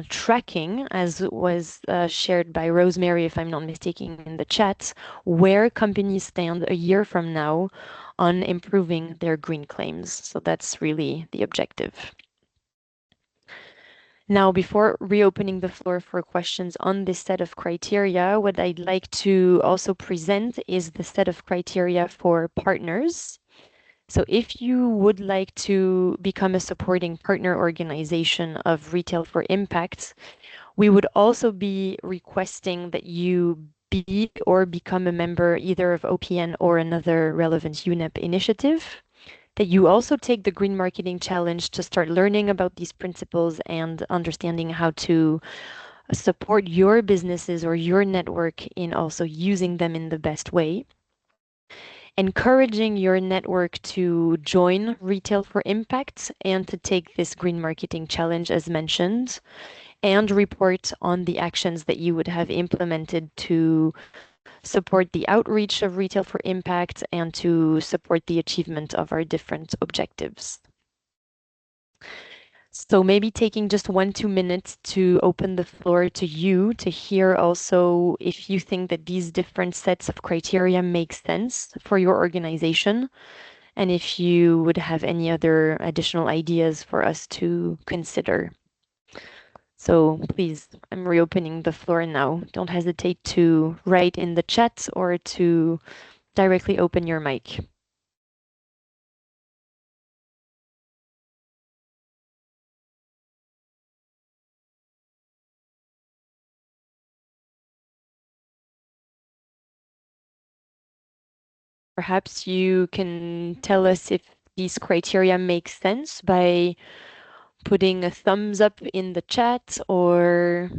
tracking, as was shared by Rosemary, if I'm not mistaken, in the chat, where companies stand a year from now on improving their green claims. So that's really the objective. Now, before reopening the floor for questions on this set of criteria, what I'd like to also present is the set of criteria for partners. So if you would like to become a supporting partner organization of Retail for Impact, we would also be requesting that you be or become a member either of OPN or another relevant UNEP initiative, that you also take the Green Marketing Challenge to start learning about these principles and understanding how to support your businesses or your network in also using them in the best way. Encouraging your network to join Retail for Impact and to take this Green Marketing Challenge as mentioned, and report on the actions that you would have implemented to support the outreach of Retail for Impact and to support the achievement of our different objectives. So maybe taking just 1-2 minutes to open the floor to you to hear also if you think that these different sets of criteria make sense for your organization, and if you would have any other additional ideas for us to consider. So please, I'm reopening the floor now. Don't hesitate to write in the chat or to directly open your mic. Perhaps you can tell us if these criteria make sense by putting a thumbs up in the chat or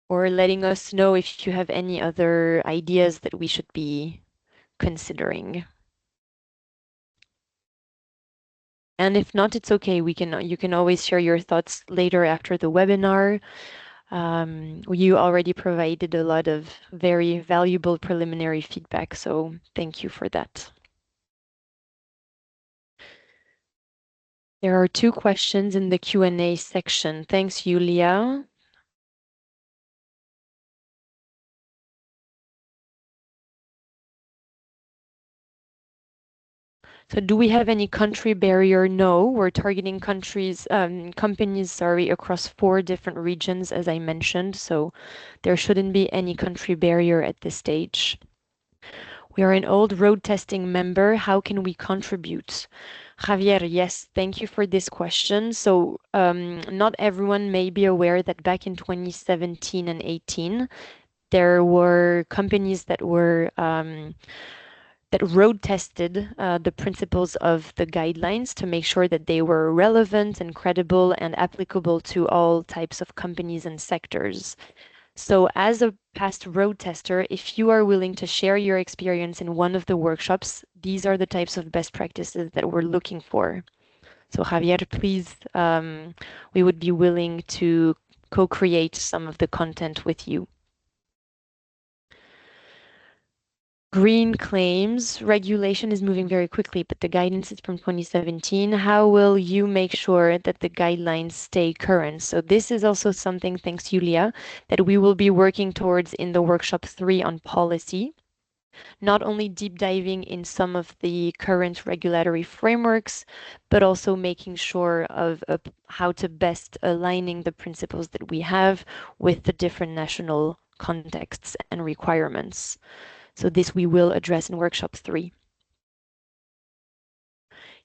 letting us know if you have any other ideas that we should be considering. And if not, it's okay. You can always share your thoughts later after the webinar. You already provided a lot of very valuable preliminary feedback, so thank you for that. There are 2 questions in the Q&A section. Thanks, Julia. So do we have any country barrier? No, we're targeting companies, across 4 different regions, as I mentioned, so there shouldn't be any country barrier at this stage. We are an old road testing member. How can we contribute? Javier, yes, thank you for this question. So not everyone may be aware that back in 2017 and 18, there were companies that were that road tested the principles of the guidelines to make sure that they were relevant and credible and applicable to all types of companies and sectors. So as a past road tester, if you are willing to share your experience in one of the workshops, these are the types of best practices that we're looking for. So Javier, please, we would be willing to co-create some of the content with you. Green claims regulation is moving very quickly, but the guidance is from 2017. How will you make sure that the guidelines stay current? So this is also something, thanks Julia, that we will be working towards in the workshop 3 on policy. Not only deep diving in some of the current regulatory frameworks, but also making sure of how to best aligning the principles that we have with the different national contexts and requirements. So this we will address in workshop 3.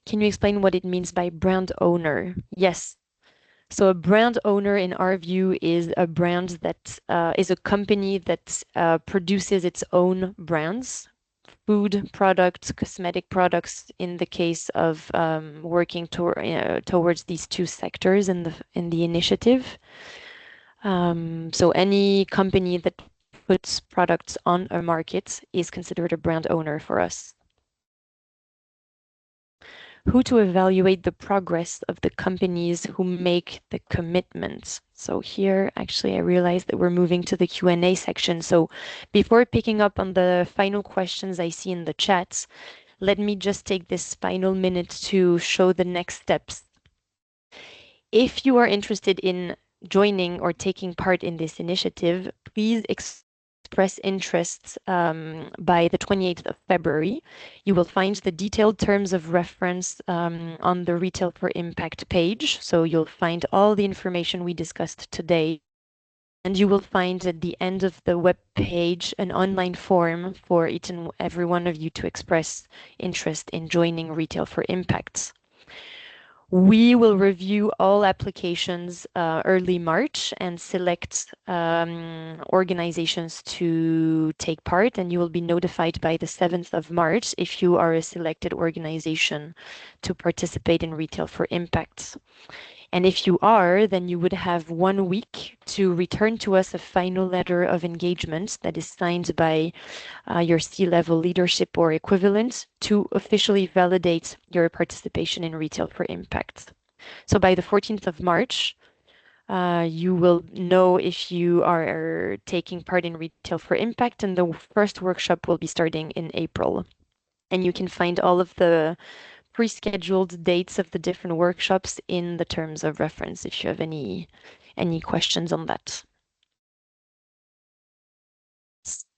Can you explain what it means by brand owner? Yes. So a brand owner, in our view, is a brand that is a company that produces its own brands, food products, cosmetic products, in the case of working towards these 2 sectors in the initiative. So any company that puts products on a market is considered a brand owner for us. Who to evaluate the progress of the companies who make the commitments. So here, actually, I realized that we're moving to the Q&A section. So before picking up on the final questions I see in the chats, let me just take this final minute to show the next steps. If you are interested in joining or taking part in this initiative, please explore express interest by the 28th of February. You will find the detailed terms of reference on the Retail for Impact page. So you'll find all the information we discussed today. And you will find at the end of the web page an online form for each and every one of you to express interest in joining Retail for Impact. We will review all applications early March and select organizations to take part, and you will be notified by the 7th of March if you are a selected organization to participate in Retail for Impact. And if you are, then you would have 1 week to return to us a final letter of engagement that is signed by your C-level leadership or equivalent to officially validate your participation in Retail for Impact. So by the 14th of March, you will know if you are taking part in Retail for Impact, and the first workshop will be starting in April. And you can find all of the pre-scheduled dates of the different workshops in the terms of reference if you have any questions on that.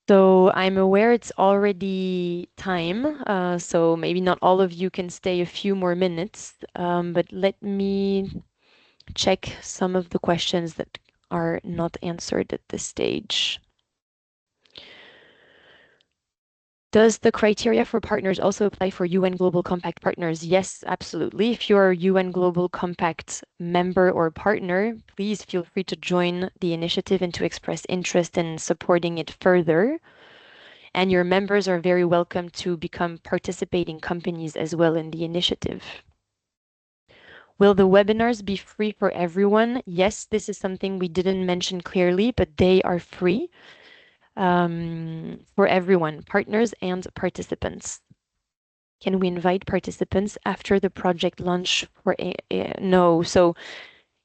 So I'm aware it's already time, so maybe not all of you can stay a few more minutes, but let me check some of the questions that are not answered at this stage. Does the criteria for partners also apply for UN Global Compact partners? Yes, absolutely. If you're a UN Global Compact member or partner, please feel free to join the initiative and to express interest in supporting it further. And your members are very welcome to become participating companies as well in the initiative. Will the webinars be free for everyone? Yes, this is something we didn't mention clearly, but they are free. For everyone, partners and participants. Can we invite participants after the project launch for no? So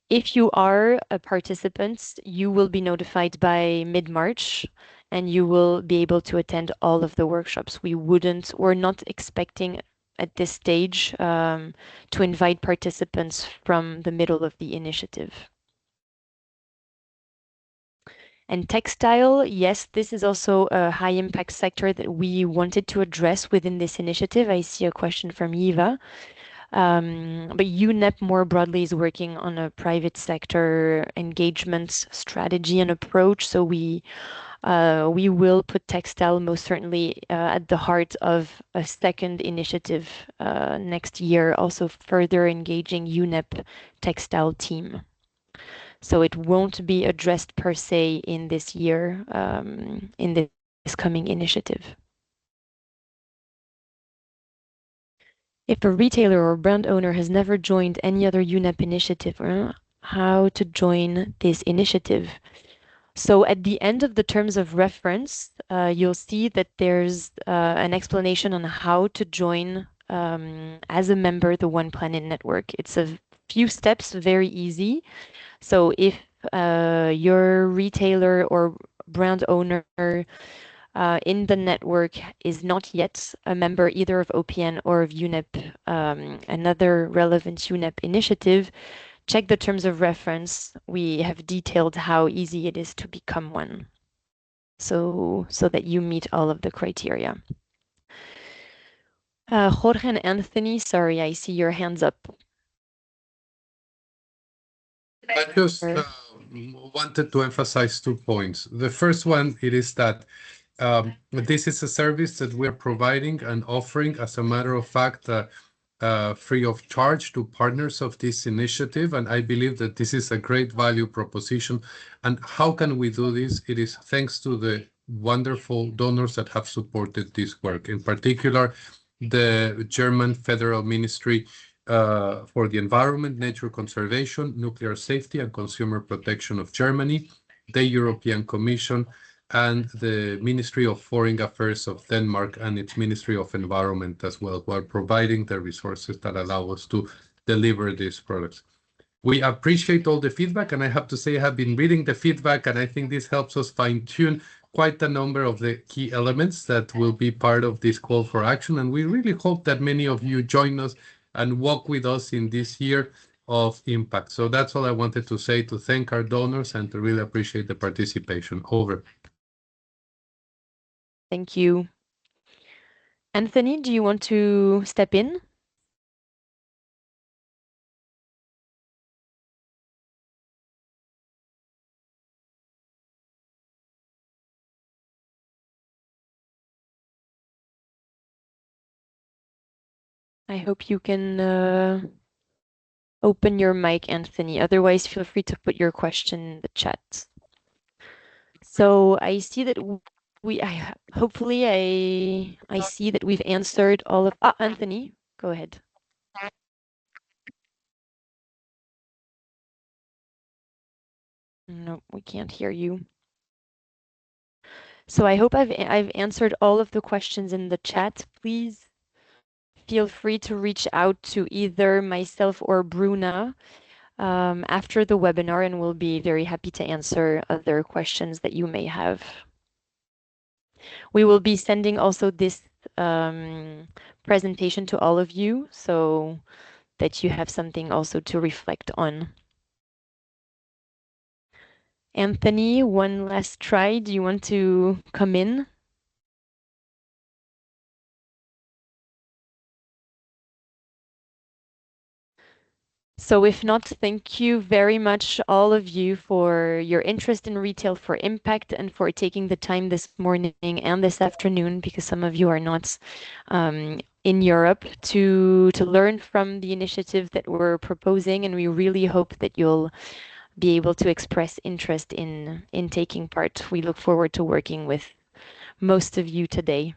if you are a participant, you will be notified by mid-March and you will be able to attend all of the workshops. We're not expecting at this stage to invite participants from the middle of the initiative. And textile, yes, this is also a high impact sector that we wanted to address within this initiative. I see a question from Eva. But UNEP more broadly is working on a private sector engagement strategy and approach. So we will put textile most certainly at the heart of a second initiative next year, also further engaging UNEP textile team. So it won't be addressed per se in this year, in this coming initiative. If a retailer or brand owner has never joined any other UNEP initiative, how to join this initiative? So at the end of the terms of reference, you'll see that there's an explanation on how to join as a member the One Planet Network. It's a few steps, very easy. So if your retailer or brand owner in the network is not yet a member either of OPN or of UNEP, another relevant UNEP initiative, check the terms of reference. We have detailed how easy it is to become one, so that you meet all of the criteria. Jorge and Anthony, sorry, I see your hands up. I just wanted to emphasize 2 points. The first one, it is that this is a service that we're providing and offering, as a matter of fact, free of charge to partners of this initiative. And I believe that this is a great value proposition. And how can we do this? It is thanks to the wonderful donors that have supported this work. In particular, the German Federal Ministry for the Environment, Nature Conservation, Nuclear Safety and Consumer Protection of Germany, the European Commission, and the Ministry of Foreign Affairs of Denmark and its Ministry of Environment as well, who are providing the resources that allow us to deliver these products. We appreciate all the feedback, and I have to say I have been reading the feedback, and I think this helps us fine-tune quite a number of the key elements that will be part of this call for action. And we really hope that many of you join us and walk with us in this year of impact. So that's all I wanted to say, to thank our donors and to really appreciate the participation. Over. Thank you. Anthony, do you want to step in? I hope you can open your mic, Anthony. Otherwise, feel free to put your question in the chat. So I see that hopefully I see that we've answered all of. Anthony, go ahead. No, we can't hear you. So I hope I've answered all of the questions in the chat. Please feel free to reach out to either myself or Bruna after the webinar, and we'll be very happy to answer other questions that you may have. We will be sending also this presentation to all of you so that you have something also to reflect on. Anthony, one last try. Do you want to come in? So if not, thank you very much, all of you, for your interest in Retail for Impact and for taking the time this morning and this afternoon, because some of you are not in Europe, to learn from the initiative that we're proposing. And we really hope that you'll be able to express interest in taking part. We look forward to working with most of you today.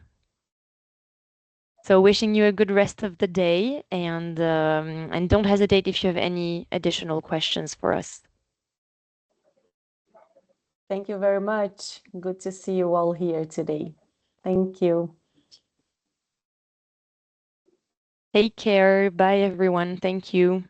So wishing you a good rest of the day, and don't hesitate if you have any additional questions for us. Thank you very much. Good to see you all here today. Thank you. Take care. Bye, everyone. Thank you.